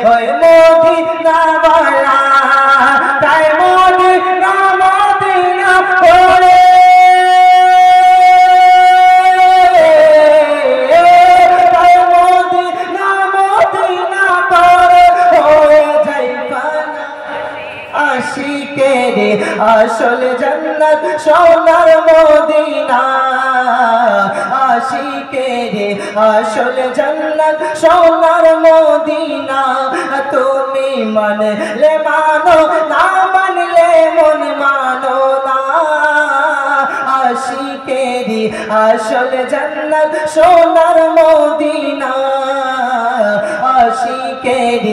ওই মদিনা वाला তাই মদিনা মদিনা করে তাই মদিনা মদিনা করে হয়ে যাই পানা আশিকের আসল জান্নাত সোনার মদিনা আশিকের আসল জান্নাত সোনার মদিনা তুমি মানলে মানো না মানলে মন মানো না আশিকের আসল জান্নাত সোনার মদিনা আশিকের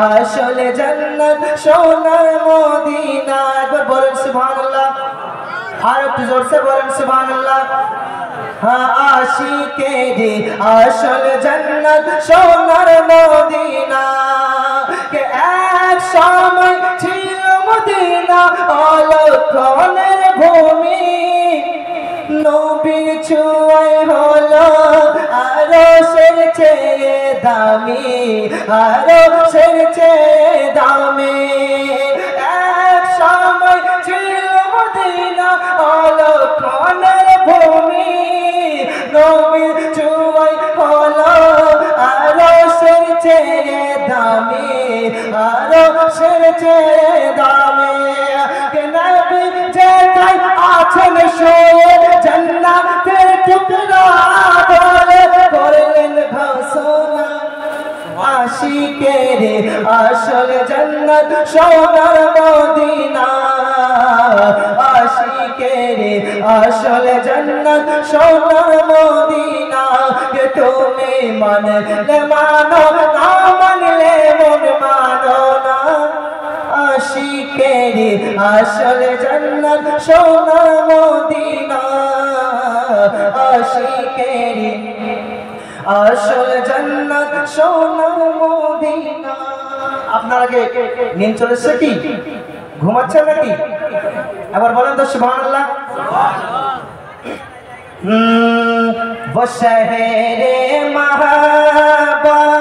আসল জান্নাত সোনার মদিনা একবার বলেন সুবহানাল্লাহ আর একটু জোরসে বলেন সুবহানাল্লাহ हाँ आशिकेर আসল জান্নাত সোনার মদিনা কে এক সময় ছিল মদিনা অলক্ষণের ভূমি নবীর ছোঁয়ায় হলো আরশের চেয়ে দামি আরশের চেয়ে দামি এক সময় ছিল মদিনা অলক্ষণের ভূমি নবীর ছোঁয়ায় হলো আরশের চেয়ে দামি আরশের চেয়ে দামি কে নবী যেথায় আছেন শুয়ে জান্নাতের টুকরা বলে করলেন ঘোষণা আশিকের আসল জান্নাত সোনার মদিনা আশিকের আসল জান্নাত সোনার মদিনা কে তুমি মানলে মানো না মানলে মন মানো না আশিকের আসল জান্নাত সোনার মদিনা আশিকের আসল জান্নাত সোনার মদিনা আপনারা কে নিন চলেছে কি ঘুমাচ্ছেন নাকি এবার বলেন তো সুবহানাল্লাহ সুবহানাল্লাহ বশহরে মাহবা